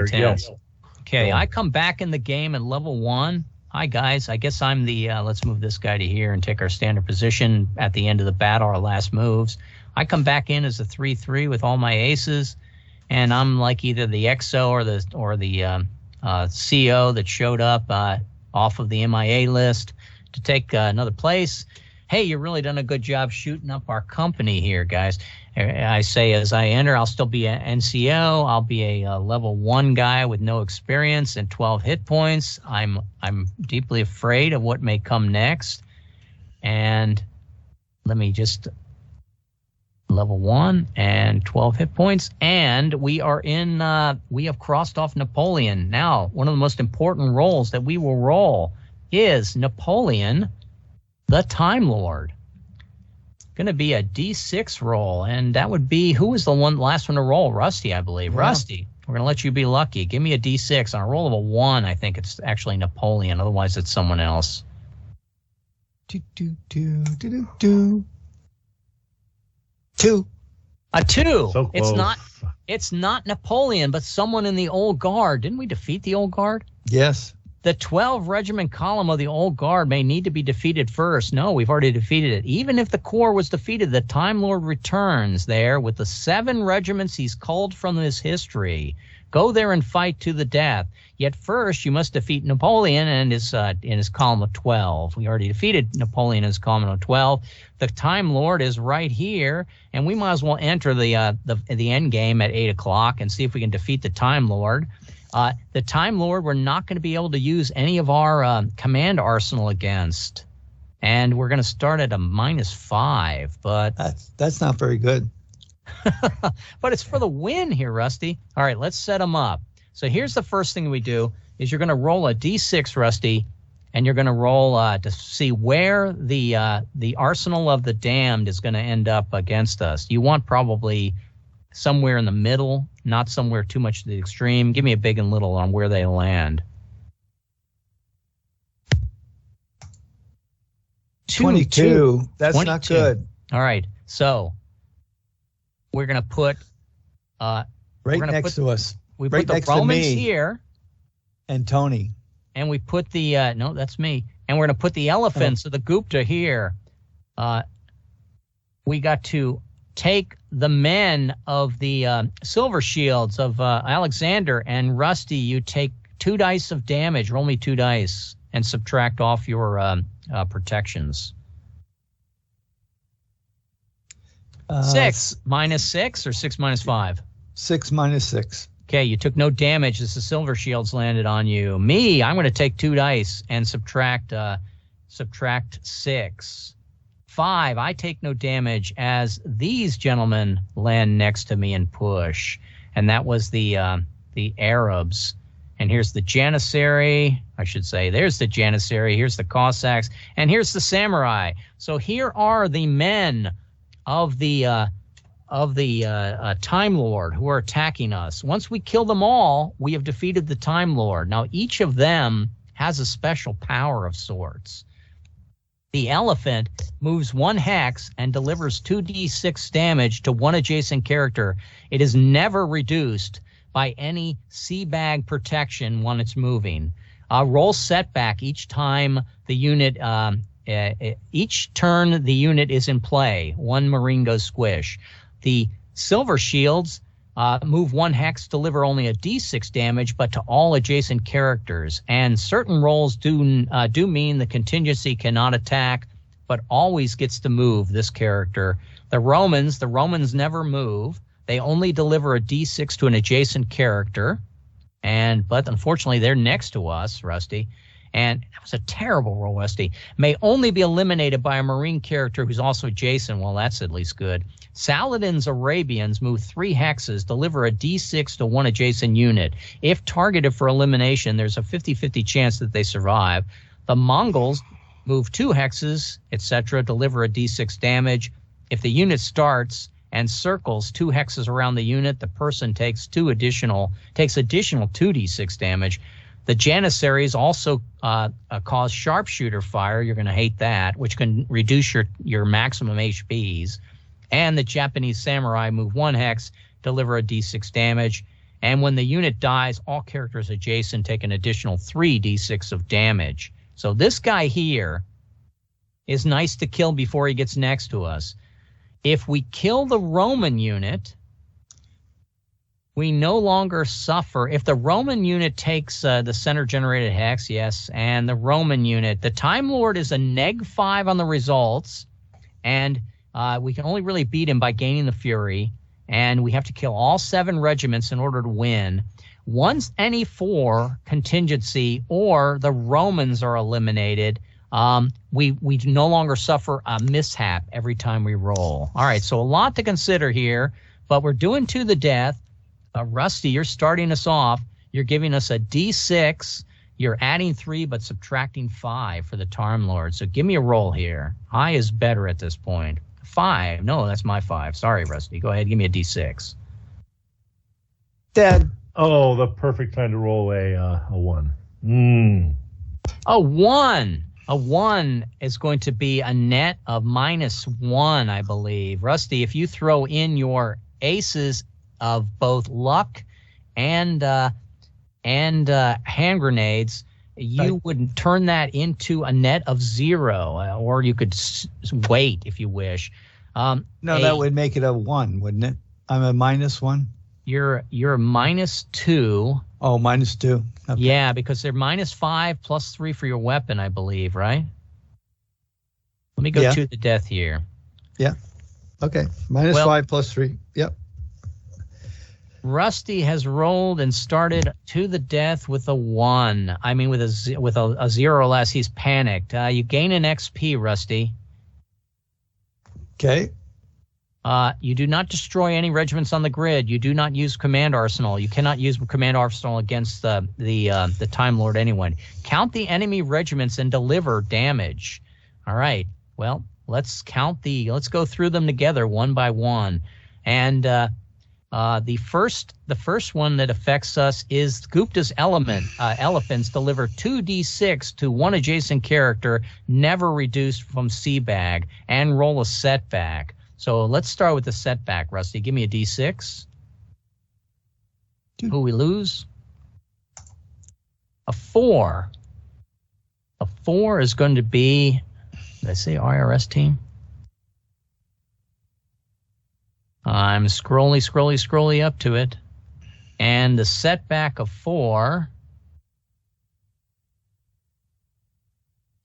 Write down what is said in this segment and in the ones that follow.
intense. Okay, Go. I come back in the game at level 1. Hi, guys. I guess I'm the, let's move this guy to here and take our standard position at the end of the battle, our last moves. I come back in as a 3/3 with all my aces, and I'm like either the XO or the CO that showed up off of the MIA list to take another place. Hey, you really done a good job shooting up our company here, guys. I say as I enter, I'll still be an NCO. I'll be a level 1 guy with no experience and 12 hit points. I'm deeply afraid of what may come next. And let me just level 1 and 12 hit points. And we are in, we have crossed off Napoleon. Now, one of the most important roles that we will roll is Napoleon, the Time Lord. Going to be a D6 roll, and that would be, who was the last one to roll? Rusty, I believe. Yeah. Rusty, we're going to let you be lucky. Give me a D6. On a roll of a 1, I think it's actually Napoleon. Otherwise, it's someone else. Two. A 2. So close. It's not Napoleon, but someone in the Old Guard. Didn't we defeat the Old Guard? Yes. The 12 regiment column of the Old Guard may need to be defeated first. No, we've already defeated it. Even if the Corps was defeated, the Time Lord returns there with the 7 regiments he's culled from his history. Go there and fight to the death. Yet first, you must defeat Napoleon and his in his column of 12. We already defeated Napoleon in his column of 12. The Time Lord is right here, and we might as well enter the end game at 8 o'clock and see if we can defeat the Time Lord. The Time Lord, we're not going to be able to use any of our command arsenal against. And we're going to start at a -5, but that's not very good. but it's for the win here, Rusty. All right, let's set them up. So here's the first thing we do is you're going to roll a D6, Rusty, and you're going to roll to see where the arsenal of the damned is going to end up against us. You want probably somewhere in the middle, not somewhere too much to the extreme. Give me a big and little on where they land. 22. That's 22. not good. All right. So we're going to put right next to us. We right put the next Romans to me here. And Tony. And we put the no, that's me. And we're going to put the elephants of the Gupta here. We got to take the men of the Silver Shields of Alexander, and Rusty, you take 2 dice of damage. Roll me 2 dice and subtract off your protections. 6 minus 6 or 6 minus 5? 6 minus 6. Okay, you took no damage as the Silver Shields landed on you. Me, I'm going to take 2 dice and subtract 6. 5, I take no damage as these gentlemen land next to me and push. And that was the Arabs. And here's the Janissary, I should say. There's the Janissary, here's the Cossacks, and here's the Samurai. So here are the men of the Time Lord who are attacking us. Once we kill them all, we have defeated the Time Lord. Now, each of them has a special power of sorts. The elephant moves 1 hex and delivers 2d6 damage to 1 adjacent character. It is never reduced by any sea bag protection when it's moving. Roll setback each time the unit, each turn the unit is in play. 1 Marine goes squish. The Silver Shields move 1 hex, deliver only a d6 damage, but to all adjacent characters. And certain rolls do mean the contingency cannot attack, but always gets to move this character. The Romans never move. They only deliver a d6 to an adjacent character. But unfortunately, they're next to us, Rusty. And that was a terrible roll, Rusty. May only be eliminated by a Marine character who's also adjacent. Well, that's at least good. Saladin's Arabians move 3 hexes, deliver a d6 to 1 adjacent unit. If targeted for elimination, there's a 50-50 chance that they survive. The Mongols move 2 hexes, etc., deliver a d6 damage. If the unit starts and circles 2 hexes around the unit, the person takes additional 2d6 damage. The Janissaries also cause sharpshooter fire. You're going to hate that, which can reduce your maximum HPs. And the Japanese Samurai move 1 hex, deliver a d6 damage. And when the unit dies, all characters adjacent take an additional 3d6 of damage. So this guy here is nice to kill before he gets next to us. If we kill the Roman unit, we no longer suffer. If the Roman unit takes the center-generated hex, yes, and the Roman unit, the Time Lord is a -5 on the results, and we can only really beat him by gaining the Fury, and we have to kill all 7 regiments in order to win. Once any 4 contingency or the Romans are eliminated, we no longer suffer a mishap every time we roll. All right, so a lot to consider here, but we're doing to the death. Rusty, you're starting us off. You're giving us a D6. You're adding 3 but subtracting 5 for the Time Lord. So give me a roll here. High is better at this point. 5. No, that's my 5. Sorry, Rusty. Go ahead. Give me a D6. Dad. Oh, the perfect time to roll a 1. A 1. A 1 is going to be a net of -1, I believe. Rusty, if you throw in your aces of both luck and hand grenades, you would turn that into a net of 0, or you could wait if you wish. No, that would make it a 1, wouldn't it? I'm a -1. You're -2. Oh, -2. Okay. Yeah, because they're -5 plus 3 for your weapon, I believe, right? Let me go to the death here. Yeah. Okay. -5 plus 3. Yep. Rusty has rolled and started to the death with a 1. I mean, with a 0 or less. He's panicked. You gain an XP, Rusty. Okay. You do not destroy any regiments on the grid. You do not use command arsenal. You cannot use command arsenal against the Time Lord anyway. Count the enemy regiments and deliver damage. All right. Well, let's go through them together one by one. And the first one that affects us is Gupta's elephants deliver 2d6 to one adjacent character, never reduced from C-bag, and roll a setback. So let's start with the setback, Rusty. Give me a d6. Who we lose? A 4. A 4 is going to be, did I say IRS team? I'm scrolly up to it. And the setback of 4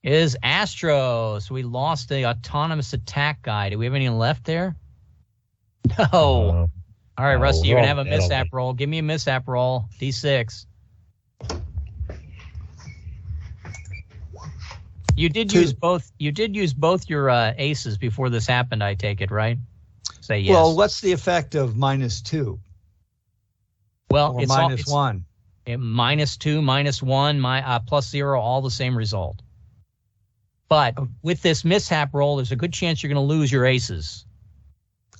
is Astro. So we lost the autonomous attack guy. Do we have any left there? No. All right, Rusty, you're going to have a mishap roll. Give me a mishap roll. D6. You did use both your aces before this happened, I take it, right? Say yes. Well, what's the effect of -2? Well, it's -1. -2, -1, plus 0, all the same result. But with this mishap roll, there's a good chance you're going to lose your aces.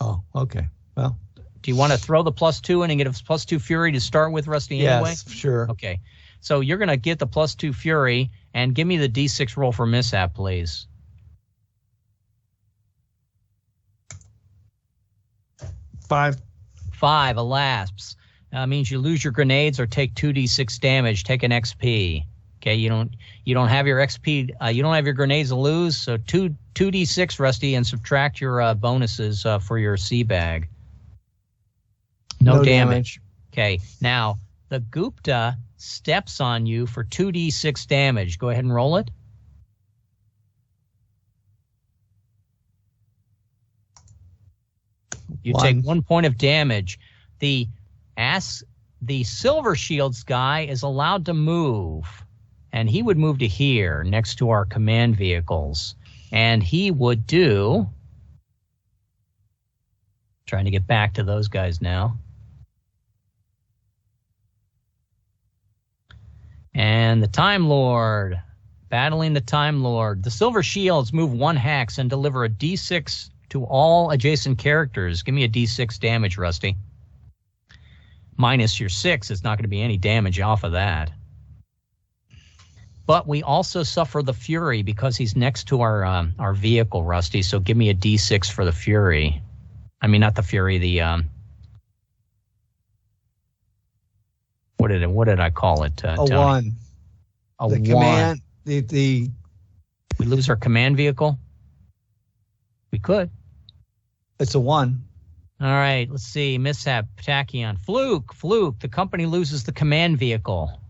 Oh, okay. Well, do you want to throw the +2 in and get a +2 fury to start with, Rusty? Anyway? Yes, sure. Okay. So you're going to get the +2 fury, and give me the d6 roll for mishap, please. 5. 5, alas. Means you lose your grenades or take 2d6 damage. Take an XP. Okay, you don't have your XP. You don't have your grenades to lose. So 2d6, Rusty, and subtract your bonuses for your C bag. No damage. Okay, now the Gupta steps on you for 2d6 damage. Go ahead and roll it. You take 1 point of damage. The Silver Shields guy is allowed to move, and he would move to here next to our command vehicles, and he would do. Trying to get back to those guys now. And the Time Lord, battling the Time Lord. The Silver Shields move 1 hex and deliver a d6 to all adjacent characters. Give me a d6 damage, Rusty. Minus your 6, it's not going to be any damage off of that. But we also suffer the Fury because he's next to our vehicle, Rusty. So give me a d6 for the Fury. I mean, not the Fury, What did I call it, Tony? A 1. A the 1. Command, the We lose our command vehicle? We could. It's a 1. All right, let's see. Mishap, Tachyon. Fluke. The company loses the command vehicle.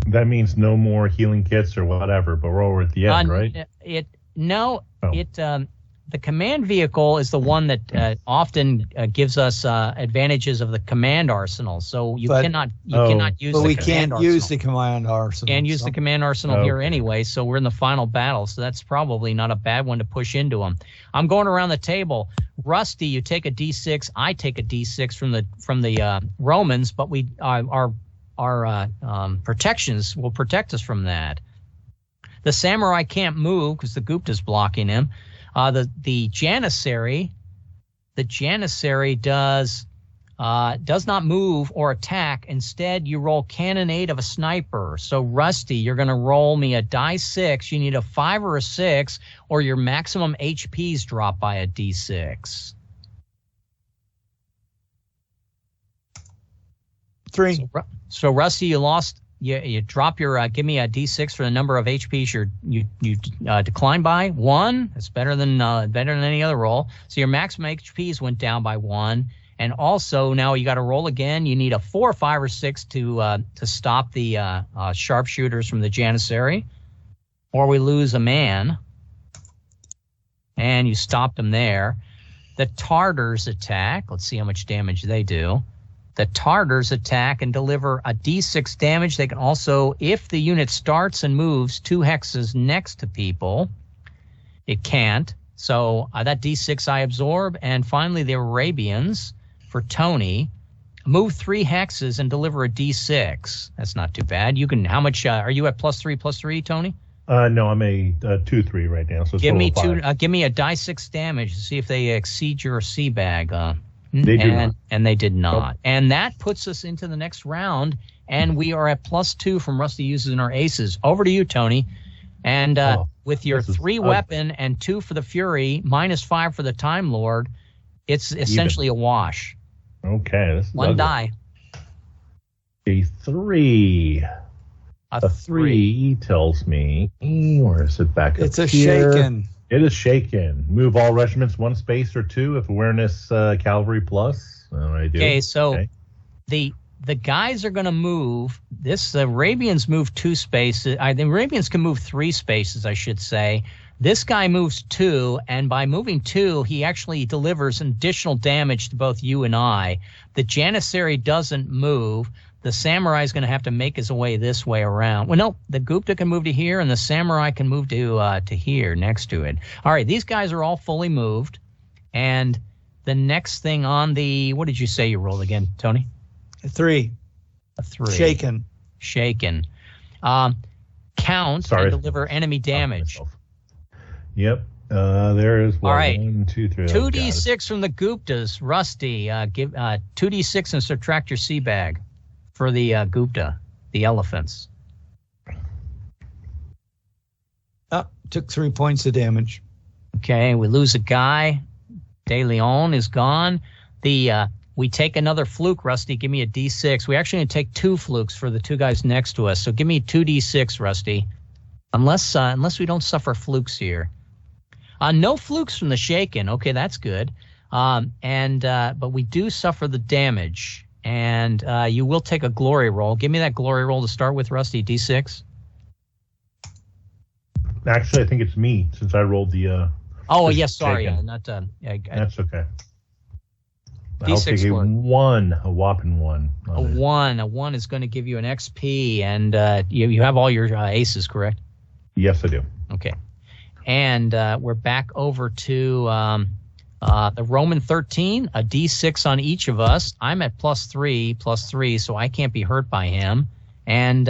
That means no more healing kits or whatever, but we're over at the end, right? The command vehicle is the one that often gives us advantages of the command arsenal. So you cannot use. But the we command can't arsenal. use the command arsenal. Can't use the command arsenal here anyway. So we're in the final battle. So that's probably not a bad one to push into them. I'm going around the table. Rusty, you take a D6. I take a D6 from the Romans, but our protections will protect us from that. The samurai can't move because the Gupta's blocking him. The Janissary does not move or attack. Instead, you roll cannonade of a sniper. So Rusty, you're going to roll me a die 6. You need a 5 or a 6, or your maximum HPs drop by a D6. 3. So Rusty, you lost. You drop your. Give me a D6 for the number of HPs you decline by 1. That's better than any other roll. So your maximum HPs went down by 1, and also now you got to roll again. You need a 4, 5, or 6 to stop the sharpshooters from the Janissary, or we lose a man. And you stopped them there. The Tartars attack. Let's see how much damage they do. The Tartars attack and deliver a D6 damage. They can also, if the unit starts and moves 2 hexes next to people, it can't. So that D6 I absorb. And finally, the Arabians, for Tony, move 3 hexes and deliver a D6. That's not too bad. You can. How much are you at? +3, Tony? No, I'm a 2-3 right now. So give me 5. Give me a die 6 damage to see if they exceed your C bag. They do not. And they did not. Nope. And that puts us into the next round, and we are at +2 from Rusty using our aces. Over to you, Tony. And with your 3 weapon and 2 for the Fury, -5 for the Time Lord, it's essentially a wash. Okay. This is 1 die. A 3. A 3 tells me, where is it back up It's a here? shaken. It is shaken. Move all regiments 1 space or 2 if awareness cavalry plus. I do. Okay, so the guys are going to move. The Arabians move 2 spaces. The Arabians can move 3 spaces, I should say. This guy moves 2, and by moving 2, he actually delivers additional damage to both you and I. The Janissary doesn't move. The samurai is going to have to make his way this way around. Well, no, the Gupta can move to here, and the samurai can move to here next to it. All right, these guys are all fully moved. And the next thing on the, what did you say you rolled again, Tony? A 3. A 3. Shaken. Count and deliver enemy damage. Yep. There is one. All right. 1, 2, 3. 2d6 from the Guptas. Rusty, give 2d6 and subtract your C bag for the Gupta, the elephants. Took 3 points of damage. Okay, we lose a guy. De Leon is gone. We take another fluke, Rusty. Give me a D6. We actually need to take 2 flukes for the 2 guys next to us. So give me 2d6, Rusty. Unless we don't suffer flukes here. No flukes from the shaken. Okay, that's good. But we do suffer the damage. And you will take a glory roll. Give me that glory roll to start with, Rusty. D6. Actually, I think it's me since I rolled the. Yes, sorry. That's okay. D6 I'll take a 1, a whopping 1. A 1. A 1 is going to give you an XP, and you have all your aces, correct? Yes, I do. Okay. And we're back over to the Roman 13, a D6 on each of us. I'm at +3, so I can't be hurt by him. And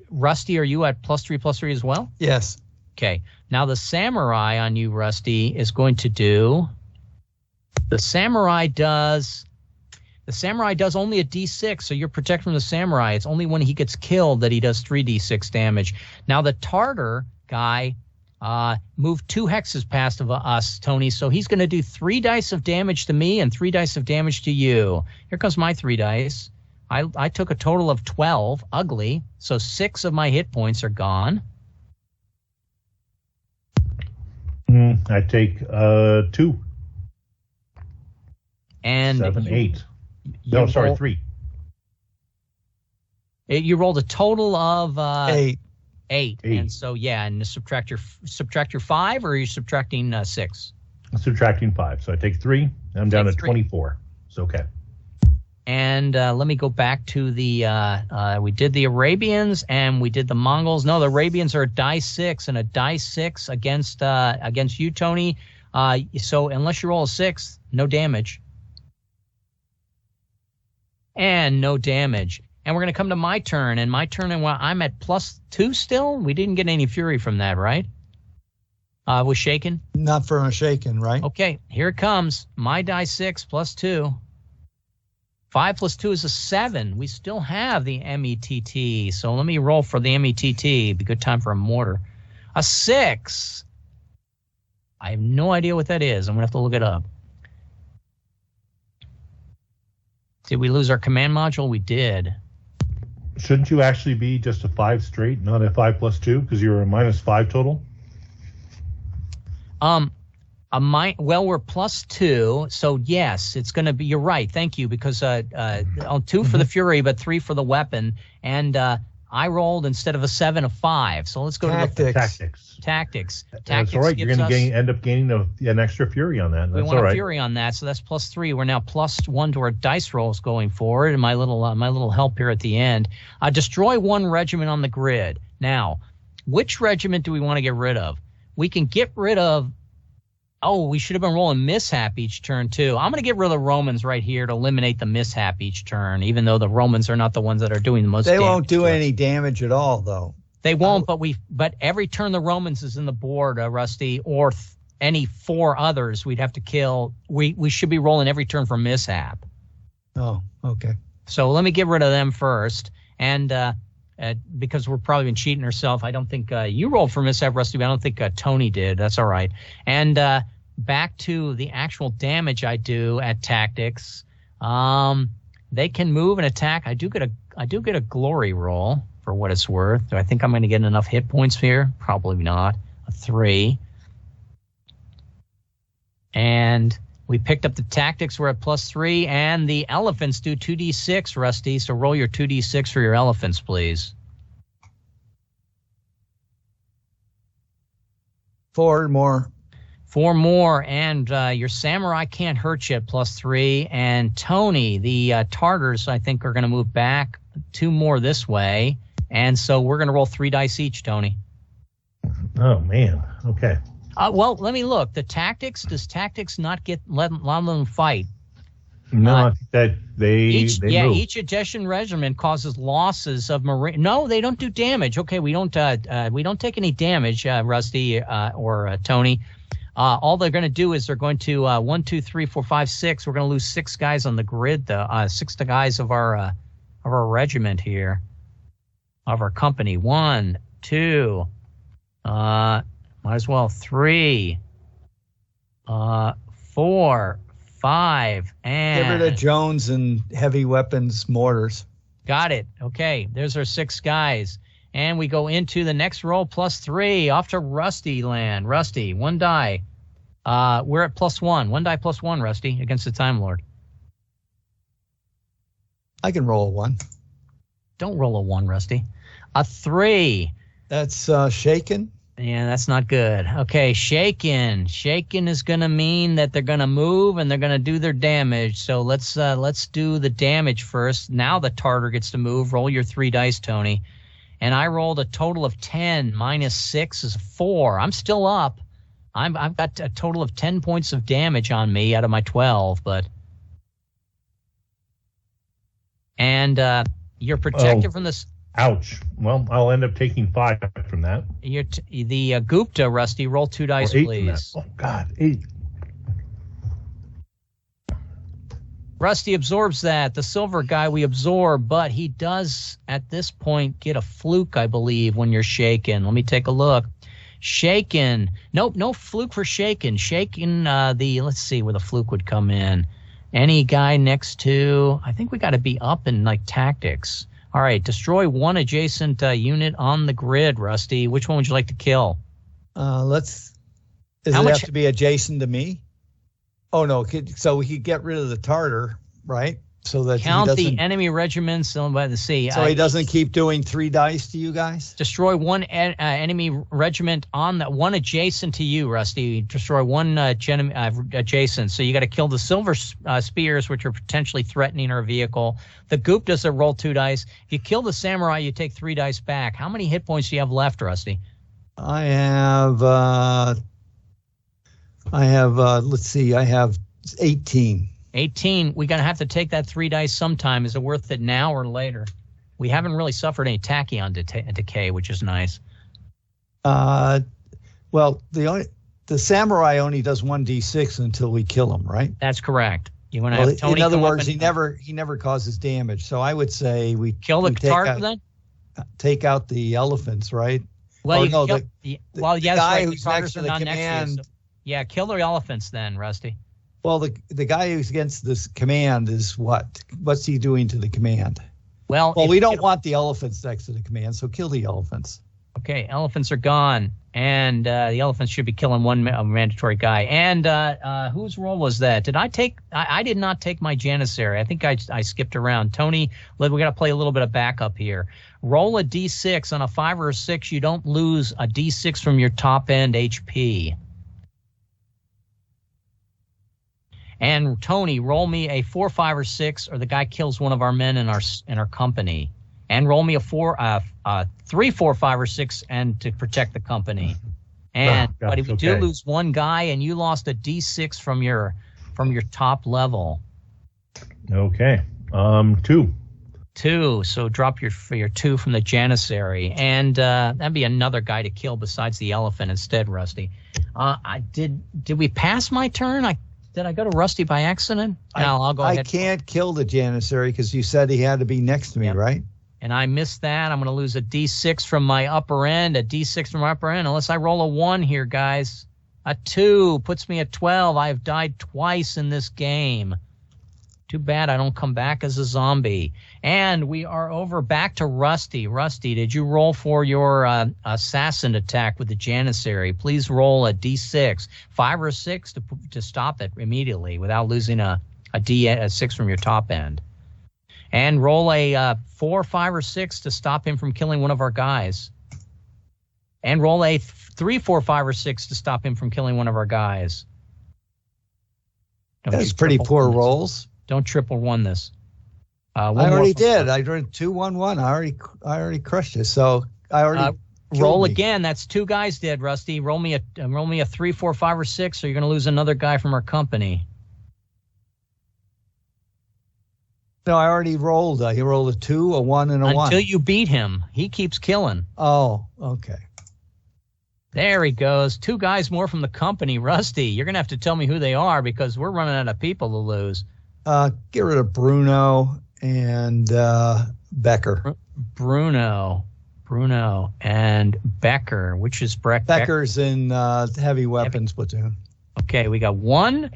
Rusty, are you at +3 as well? Yes. Okay. Now the samurai on you, Rusty, is going to do. The samurai does only a D6, so you're protected from the samurai. It's only when he gets killed that he does 3d6 damage. Now the Tartar guy Move 2 hexes past of us, Tony. So he's going to do 3 dice of damage to me and 3 dice of damage to you. Here comes my 3 dice. I took a total of 12. Ugly. So 6 of my hit points are gone. I take 2. And 7, 8. No, sorry, 3. You rolled a total of 8. 8. And so and subtract your 5, or are you subtracting 6? I'm subtracting 5. So I take 3. And I'm down to 24. It's okay. And let me go back to the we did the Arabians and we did the Mongols. No, the Arabians are a die 6 and a die 6 against you, Tony. So unless you roll a 6, no damage. And no damage. And we're going to come to my turn. And my turn, and I'm at +2 still. We didn't get any fury from that, right? Was shaken? Not from a shaken, right? Okay, here it comes. My die 6 +2. 5 + 2 is a 7. We still have the METT. So let me roll for the METT. Be a good time for a mortar. A 6. I have no idea what that is. I'm going to have to look it up. Did we lose our command module? We did. Shouldn't you actually be just a 5 straight, not a 5 + 2, because you're a -5 total? We're +2, so yes, it's going to be. You're right. Thank you, because 2 for the fury, but 3 for the weapon, and I rolled instead of a 7 a 5. So let's go to the tactics. That's all right. You're going to end up gaining an extra fury on that. That's we want all right. a fury on that, so that's +3. We're now +1 to our dice rolls going forward, and my little help here at the end. Destroy 1 regiment on the grid. Now, which regiment do we want to get rid of? We can get rid of. Oh, we should have been rolling mishap each turn, too. I'm going to get rid of the Romans right here to eliminate the mishap each turn, even though the Romans are not the ones that are doing the most damage. They won't do any damage at all, though. They won't, but every turn the Romans is in the board, Rusty, or any 4 others we'd have to kill. We should be rolling every turn for mishap. Oh, okay. So let me get rid of them first. And because we're probably been cheating ourselves, I don't think you rolled for mishap, Rusty, but I don't think Tony did. That's all right. And back to the actual damage I do at tactics. They can move and attack. I do get a glory roll for what it's worth. Do I think I'm going to get enough hit points here? Probably not. A 3. And we picked up the tactics. We're at +3, and the elephants do 2d6, Rusty. So roll your 2d6 for your elephants, please. 4 more. 4 more, and your samurai can't hurt you at +3. And Tony, the Tartars, I think, are going to move back 2 more this way. And so we're going to roll 3 dice each, Tony. Oh, man. Okay. Well, let me look. Does tactics not let them fight? No, I think that they move. Each Egyptian regiment causes losses of marine. No, they don't do damage. Okay, we don't take any damage, Rusty or Tony. All they're going to do is they're going to 1, 2, 3, 4, 5, 6. We're going to lose 6 guys on the grid, though. 6 guys of our regiment here, of our company. 1, 2. Might as well 3, 4, 5, and get rid of Jones and heavy weapons mortars. Got it. Okay, there's our 6 guys, and we go into the next roll +3 off to Rusty land. Rusty, 1 die. We're at +1. 1 die +1, Rusty, against the Time Lord. I can roll a 1. Don't roll a 1, Rusty. A 3. That's shaken. Yeah, that's not good. Okay, shaken. Shaken is going to mean that they're going to move and they're going to do their damage. So let's do the damage first. Now the Tartar gets to move. Roll your 3 dice, Tony. And I rolled a total of 10. -6 is 4. I'm still up. I've got a total of 10 points of damage on me out of my 12, but. And you're protected from this. Ouch. Well, I'll end up taking 5 from that. The Gupta, Rusty, roll 2 dice, please. Oh, God. 8. Rusty absorbs that. The silver guy we absorb, but he does, at this point, get a fluke, I believe, when you're shaken. Let me take a look. Shaken. Nope, no fluke for Shaken. Shaken, let's see where the fluke would come in. Any guy next to, I think we got to be up in like tactics. All right, destroy one adjacent unit on the grid, Rusty. Which one would you like to kill? Does it have to be adjacent to me? Oh, no. So we could get rid of the Tartar, right? So that count the enemy regiments by the sea. So he doesn't keep doing 3 dice to you guys? Destroy one enemy regiment on that one adjacent to you, Rusty. Destroy one adjacent. So you got to kill the silver spears, which are potentially threatening our vehicle. The goop does a roll 2 dice. If you kill the samurai, you take 3 dice back. How many hit points do you have left, Rusty? I have, let's see, I have 18. 18. We're going to have to take that 3 dice sometime. Is it worth it now or later? We haven't really suffered any tachyon decay, which is nice. Well, the samurai only does 1d6 until we kill him, right? That's correct. You want to have Tony. In other words, he never causes damage. So I would say we kill the Tartar then. Take out the elephants, right? Well, the guy who's next to the command. Yeah, kill the elephants then, Rusty. Well, the guy who's against this command is what? What's he doing to the command? Well, we don't want the elephants next to the command, so kill the elephants. Okay, elephants are gone, and the elephants should be killing one mandatory guy. And whose role was that? Did I take? I did not take my Janissary. I think I skipped around. Tony, we got to play a little bit of backup here. Roll a d6 on a 5 or a 6. You don't lose a d6 from your top end HP. And Tony, roll me a 4, 5, or 6, or the guy kills one of our men in our company. And roll me a 3, 4, 5, or 6, and to protect the company. And but if you do lose one guy, and you lost a d6 from your top level. Okay, 2. 2. So drop your 2 from the Janissary, and that'd be another guy to kill besides the elephant instead, Rusty. Did we pass my turn? Did I go to Rusty by accident? No, I'll go ahead. I can't kill the Janissary because you said he had to be next to me, right? And I missed that. I'm going to lose a d6 from my upper end, unless I roll a 1 here, guys. A 2 puts me at 12. I have died twice in this game. Too bad I don't come back as a zombie. And we are over back to Rusty. Rusty, did you roll for your assassin attack with the Janissary? Please roll a d6, 5 or 6 to stop it immediately without losing a 6 from your top end. And roll a 4, 5, or 6 to stop him from killing one of our guys. And roll a 3, 4, 5, or 6 to stop him from killing one of our guys. That's pretty poor rolls. Don't triple 1 this. I already did. I did 2, 1, 1. I already crushed it. So I already roll again. That's 2 guys dead, Rusty. Roll me a 3, 4, 5, or 6, or you're going to lose another guy from our company. No, I already rolled. He rolled a 2, a 1, and a 1. Until you beat him. He keeps killing. Oh, okay. There he goes. 2 guys more from the company. Rusty, you're going to have to tell me who they are because we're running out of people to lose. Get rid of Bruno and Becker. Bruno and Becker. Which is Becker's in heavy weapons platoon. Okay, we got 1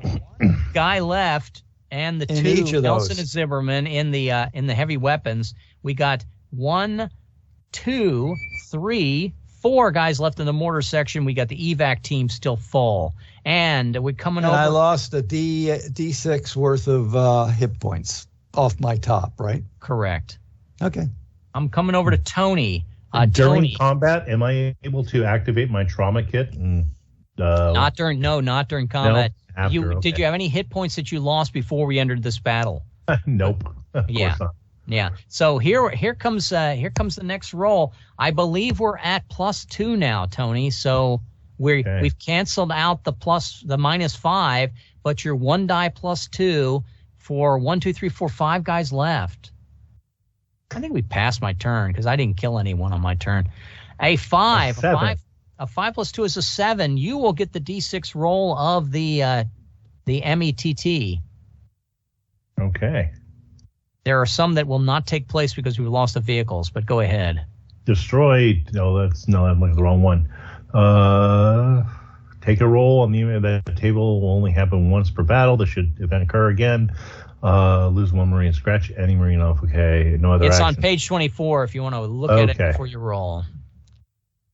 guy left, and the 2 Nelson and Zimmerman in the heavy weapons. We got 1, 2, 3, 4 guys left in the mortar section. We got the evac team still full. And we're coming over. I lost a D6 worth of hit points off my top, right? Correct. Okay. I'm coming over to Tony. During combat, am I able to activate my trauma kit? Not during combat. No? Did you have any hit points that you lost before we entered this battle? Nope. Of course not. Yeah. So here comes the next roll. I believe we're at +2 now, Tony. So we've canceled out the -5, but you're 1 die +2 for 1, 2, 3, 4, 5 guys left. I think we passed my turn because I didn't kill anyone on my turn. A 5 + 2 is a 7. You will get the D6 roll of the METT. Okay. There are some that will not take place because we've lost the vehicles, but go ahead. Destroy. I'm looking at the wrong one. Take a roll on the table will only happen once per battle. This should event occur again. Lose one Marine, scratch any Marine off. Okay, no other It's action. on page 24 if you want to look at it before you roll.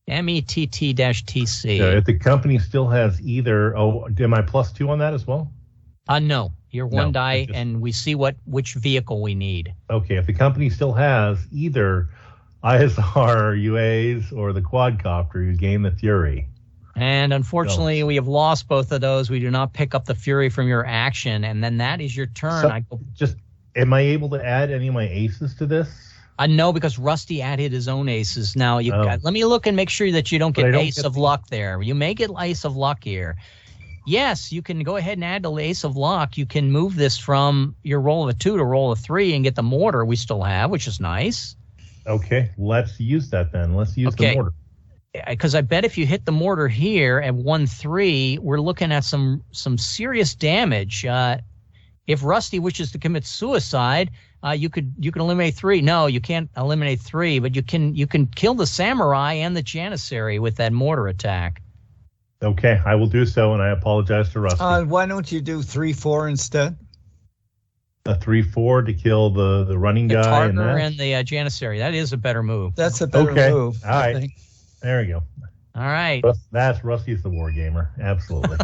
METT-TC. So if the company still has either, am I +2 on that as well? No, you're one die, and we see which vehicle we need. Okay, if the company still has either ISR, UAs, or the quadcopter, you gain the Fury. And unfortunately, we have lost both of those. We do not pick up the Fury from your action, and then that is your turn. So, am I able to add any of my aces to this? No, because Rusty added his own aces. Now, let me look and make sure that you don't get Ace of Luck there. You may get Ace of Luck here. Yes, you can go ahead and add the Ace of Luck. You can move this from your roll of a 2 to roll of 3 and get the mortar we still have, which is nice. Okay, let's use that then. Let's use the mortar. Because I bet if you hit the mortar here at 1-3, we're looking at some serious damage. If Rusty wishes to commit suicide, you can eliminate 3. No, you can't eliminate 3, but you can kill the samurai and the janissary with that mortar attack. Okay, I will do so, and I apologize to Rusty. Why don't you do 3-4 instead? A 3-4 to kill the running guy and the janissary. That is a better move. That's a better move. All right. There we go. All right. That's Rusty's the war gamer. Absolutely.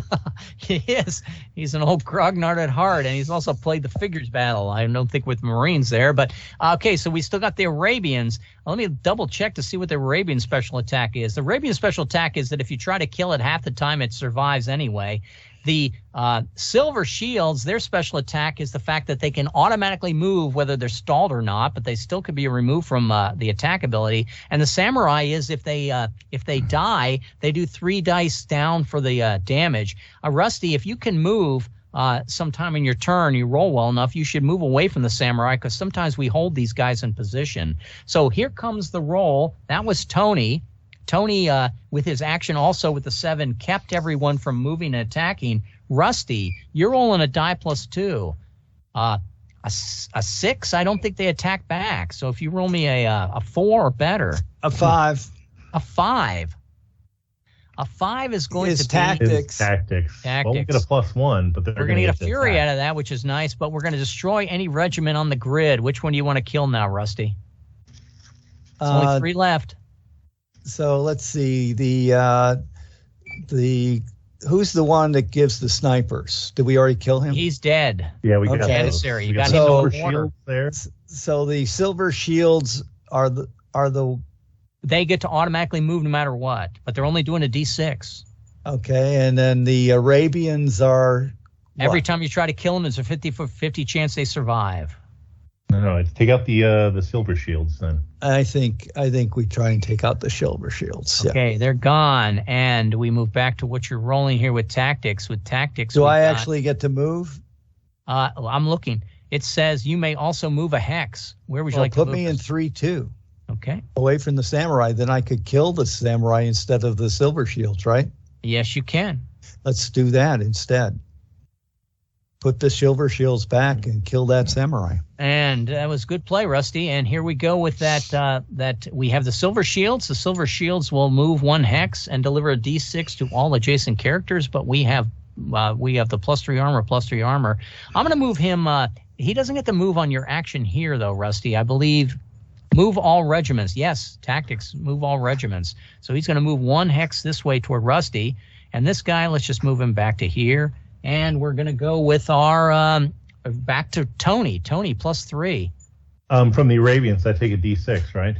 He is. He's an old grognard at heart, and he's also played the figures battle. I don't think with Marines there, but okay. So we still got the Arabians. Let me double check to see what the Arabian special attack is. The Arabian special attack is that if you try to kill it half the time, it survives anyway. The Silver Shields, their special attack is the fact that they can automatically move whether they're stalled or not, but they still could be removed from the attack ability. And the Samurai is if they die, they do 3 dice down for the damage. Rusty, if you can move sometime in your turn, you roll well enough, you should move away from the Samurai because sometimes we hold these guys in position. So here comes the roll. That was Tony. Tony, with his action also with the 7, kept everyone from moving and attacking. Rusty, you're rolling a die +2. A 6, I don't think they attack back. So if you roll me a 4 or better. A 5. A 5. A 5 is going to be tactics. Tactics. Well, we'll get a +1, but we're going to get a Fury out of that, which is nice, but we're going to destroy any regiment on the grid. Which one do you want to kill now, Rusty? There's only 3 left. So let's see who's the one that gives the snipers? Did we already kill him? He's dead. Yeah, we got Janissary. You got him in the water there. So the Silver Shields are the they get to automatically move no matter what, but they're only doing a D6. Okay, and then the Arabians are every time you try to kill them, there's a 50-50 chance they survive. No, take out the Silver Shields then. I think we try and take out the Silver Shields. Okay, they're gone, and we move back to what you're rolling here with tactics. Do I actually get to move? I'm looking. It says you may also move a hex. Where would you like to move? Put me in 3-2. Okay. Away from the samurai, then I could kill the samurai instead of the Silver Shields, right? Yes, you can. Let's do that instead. Put the Silver Shields back and kill that samurai. And that was good play, Rusty. And here we go with that. That we have the Silver Shields. The Silver Shields will move 1 hex and deliver a D6 to all adjacent characters. But we have the +3 armor. I'm going to move him. He doesn't get to move on your action here, though, Rusty. I believe move all regiments. Yes, tactics. Move all regiments. So he's going to move 1 hex this way toward Rusty. And this guy, let's just move him back to here. And we're going to go with our back to Tony. Tony +3. From the Arabians, I take a D6, right?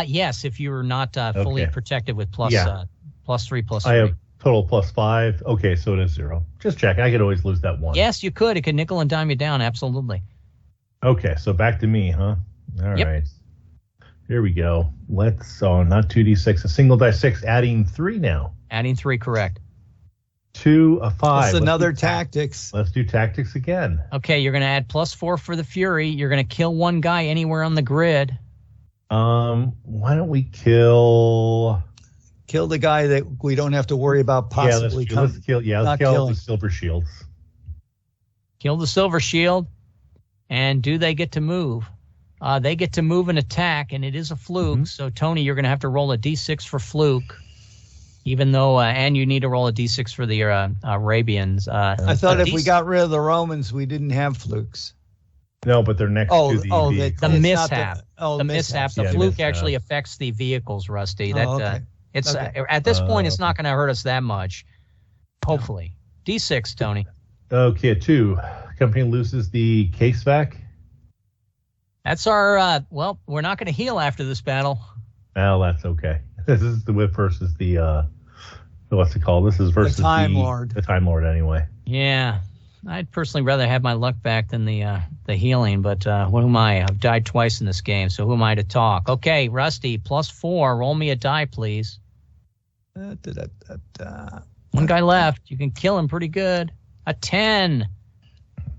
Yes, if you're not fully protected with +3, +3. I have total +5. Okay, so it is 0. Just check. I could always lose that 1. Yes, you could. It could nickel and dime you down. Absolutely. Okay, so back to me, huh? All right. Here we go. Not 2D6, a single die 6, adding 3 now. Adding 3, correct. 2, a 5. That's another tactics. Let's do tactics again. Okay, you're going to add +4 for the Fury. You're going to kill 1 guy anywhere on the grid. Why don't we kill the guy that we don't have to worry about possibly let's kill the Silver Shields. Kill the Silver Shield. And do they get to move? They get to move and attack, and it is a fluke. So, Tony, you're going to have to roll a D6 for fluke. Even though, and you need to roll a d6 for the Arabians. I thought if we got rid of the Romans, we didn't have flukes. No, but they're next to the mishap. The mishap. The fluke actually affects the vehicles, Rusty. Okay. It's at this point, it's not going to hurt us that much. Hopefully. D6, Tony. Okay, 2. Company loses the case vac. That's our, well, we're not going to heal after this battle. Well, that's okay. This is the whip versus the, what's it called? This is versus the Time Lord. The Time Lord, anyway. Yeah. I'd personally rather have my luck back than the healing, but what am I? I've died twice in this game, so who am I to talk? Okay, Rusty, +4. Roll me a die, please. One guy left. You can kill him pretty good. A 10.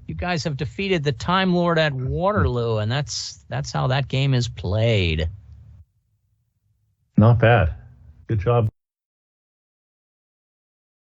You guys have defeated the Time Lord at Waterloo, and that's how that game is played. Not bad. Good job.